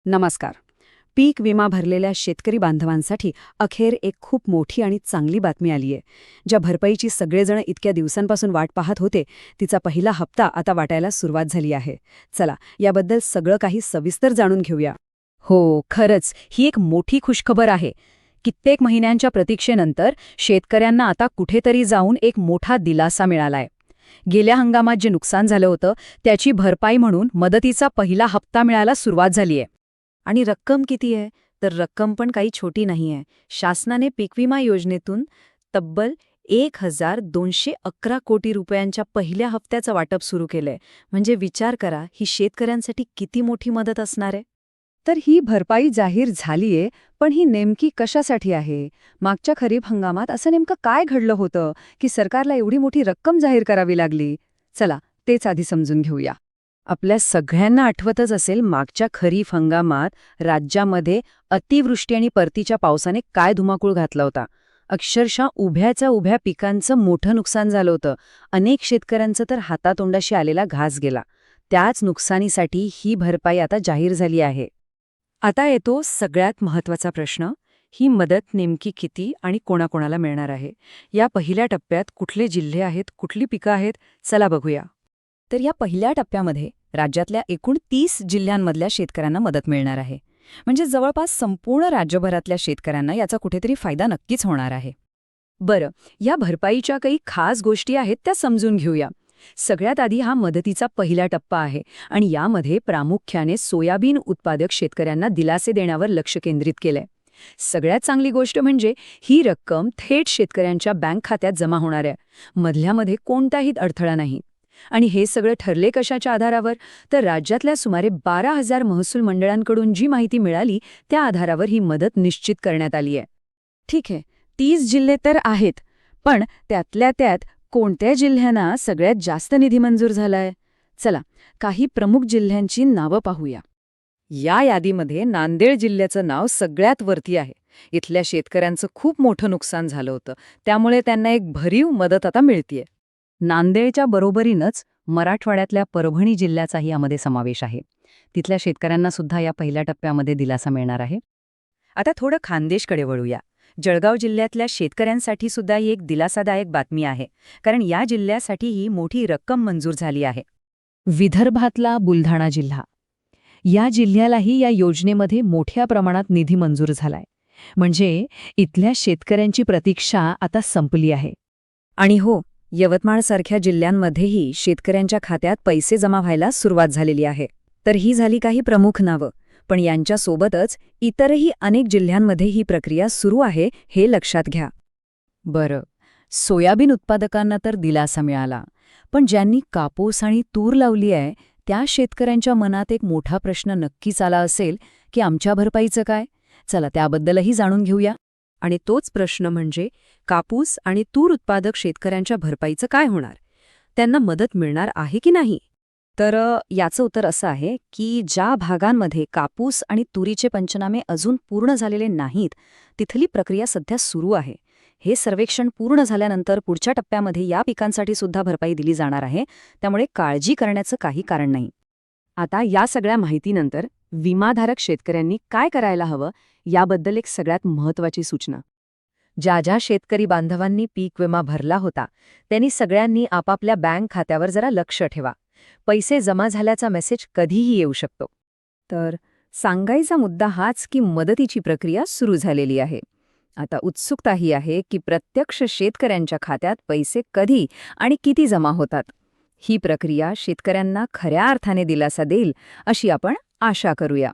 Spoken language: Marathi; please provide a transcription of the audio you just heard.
नमस्कार. पीक विमा भरलेल्या शेतकरी बांधवांसाठी अखेर एक खूप मोठी आणि चांगली बातमी आलीय. ज्या भरपाईची सगळेजण इतक्या दिवसांपासून वाट पाहत होते, तिचा पहिला हप्ता आता वाटायला सुरुवात झाली आहे. चला, याबद्दल सगळं काही सविस्तर जाणून घेऊया. हो, खरंच ही एक मोठी खुशखबर आहे. कित्येक महिन्यांच्या प्रतीक्षेनंतर शेतकऱ्यांना आता कुठेतरी जाऊन एक मोठा दिलासा मिळालाय. गेल्या हंगामात जे नुकसान झालं होतं त्याची भरपाई म्हणून मदतीचा पहिला हप्ता मिळायला सुरुवात झालीय. आणि रक्कम किती आहे? तर रक्कम पण काही छोटी नाहीये. शासनाने पीक विमा योजनेतून तब्बल 1,211 कोटी रुपयांच्या पहिल्या हप्त्याचं वाटप सुरू केलंय. म्हणजे विचार करा, ही शेतकऱ्यांसाठी किती मोठी मदत असणार आहे. तर ही भरपाई जाहीर झालीये, पण ही नेमकी कशासाठी आहे? मागच्या खरीप हंगामात असं नेमकं काय घडलं होतं की सरकारला एवढी मोठी रक्कम जाहीर करावी लागली? चला, तेच आधी समजून घेऊया. आपल्या सगळ्यांना आठवतच असेल, मागच्या खरीप हंगामात राज्यामध्ये अतिवृष्टी आणि परतीच्या पावसाने काय धुमाकूळ घातला होता. अक्षरशः उभ्याच्या उभ्या पिकांचं मोठं नुकसान झालं होतं. अनेक शेतकऱ्यांचं तर हातातोंडाशी आलेला घास गेला. त्याच नुकसानीसाठी ही भरपाई आता जाहीर झाली आहे. आता येतो सगळ्यात महत्त्वाचा प्रश्न. ही मदत नेमकी किती आणि कोणाकोणाला मिळणार आहे? या पहिल्या टप्प्यात कुठले जिल्हे आहेत, कुठली पिकं आहेत, चला बघूया. तर या पहिल्या टप्प्यामध्ये राज्यातल्या एकूण 30 जिल्ह्यांमधल्या शेतकऱ्यांना मदत मिळणार आहे. म्हणजे जवळपास संपूर्ण राज्यभरातल्या शेतकऱ्यांना याचा कुठेतरी फायदा नक्कीच होणार आहे. बरं, या भरपाईच्या काही खास गोष्टी आहेत त्या समजून घेऊया. सगळ्यात आधी हा मदतीचा पहिला टप्पा आहे आणि यामध्ये प्रामुख्याने सोयाबीन उत्पादक शेतकऱ्यांना दिलासे देण्यावर लक्ष केंद्रित केलंय. सगळ्यात चांगली गोष्ट म्हणजे ही रक्कम थेट शेतकऱ्यांच्या बँक खात्यात जमा होणार आहे. मधल्यामध्ये कोणताही अडथळा नाही. आणि हे सगळं ठरले कशाच्या आधारावर? तर राज्यातल्या सुमारे 12,000 महसूल मंडळांकडून जी माहिती मिळाली त्या आधारावर ही मदत निश्चित करण्यात आली आहे. ठीक आहे, 30 जिल्हे तर आहेत, पण त्यातल्या त्यात कोणत्या जिल्ह्यांना सगळ्यात जास्त निधी मंजूर झालाय? चला, काही प्रमुख जिल्ह्यांची नावं पाहूया. या यादीमध्ये नांदेड जिल्ह्याचं नाव सगळ्यात वरती आहे. इथल्या शेतकऱ्यांचं खूप मोठं नुकसान झालं होतं, त्यामुळे त्यांना एक भरीव मदत आता मिळतीये. नांदेडच्या बरोबरीनंच मराठवाड्यातल्या परभणी जिल्ह्याचाही यामध्ये समावेश आहे. तिथल्या शेतकऱ्यांना सुद्धा या पहिल्या टप्प्यामध्ये दिलासा मिळणार आहे. आता थोडं खानदेशकडे वळूया. जळगाव जिल्ह्यातल्या शेतकऱ्यांसाठी सुद्धा ही एक दिलासादायक बातमी आहे, कारण या जिल्ह्यासाठी ही मोठी रक्कम मंजूर झाली आहे. विदर्भातला बुलढाणा जिल्हा, या जिल्ह्यालाही या योजनेमध्ये मोठ्या प्रमाणात निधी मंजूर झालाय. म्हणजे इथल्या शेतकऱ्यांची प्रतीक्षा आता संपली आहे. आणि हो, यवतमाळसारख्या जिल्ह्यांमध्येही शेतकऱ्यांच्या खात्यात पैसे जमा व्हायला सुरुवात झालेली आहे. तर ही झाली काही प्रमुख नावं, पण यांच्यासोबतच इतरही अनेक जिल्ह्यांमध्ये ही प्रक्रिया सुरू आहे, हे लक्षात घ्या. बरं, सोयाबीन उत्पादकांना तर दिलासा मिळाला, पण ज्यांनी कापूस आणि तूर लावली आहे त्या शेतकऱ्यांच्या मनात एक मोठा प्रश्न नक्कीच आला असेल की आमच्या भरपाईचं काय? चला, त्याबद्दलही जाणून घेऊया. आणि तोच प्रश्न म्हणजे कापूस आणि तूर उत्पादक शेतकऱ्यांच्या भरपाईचं काय होणार? त्यांना मदत मिळणार आहे की नाही? तर याचं उत्तर असं आहे की ज्या भागांमध्ये कापूस आणि तुरीचे पंचनामे अजून पूर्ण झालेले नाहीत, तिथली प्रक्रिया सध्या सुरू आहे. हे सर्वेक्षण पूर्ण झाल्यानंतर पुढच्या टप्प्यामध्ये या पिकांसाठी सुद्धा भरपाई दिली जाणार आहे, त्यामुळे काळजी करण्याचं काही कारण नाही. आता या सगळ्या माहितीनंतर विमाधारक शेतकऱ्यांनी काय करायला हवं याबद्दल एक सगळ्यात महत्त्वाची सूचना. ज्या शेतकरी बांधवांनी पीक विमा भरला होता त्यांनी सगळ्यांनी आपापल्या बँक खात्यावर जरा लक्ष ठेवा. पैसे जमा झाल्याचा मेसेज कधीही येऊ शकतो. तर सांगायचा मुद्दा हाच की मदतीची प्रक्रिया सुरू झालेली आहे. आता उत्सुकता ही आहे की प्रत्यक्ष शेतकऱ्यांच्या खात्यात पैसे कधी आणि किती जमा होतात. ही प्रक्रिया शेतकऱ्यांना खऱ्या अर्थाने दिलासा देईल अशी आपण आशा करूया.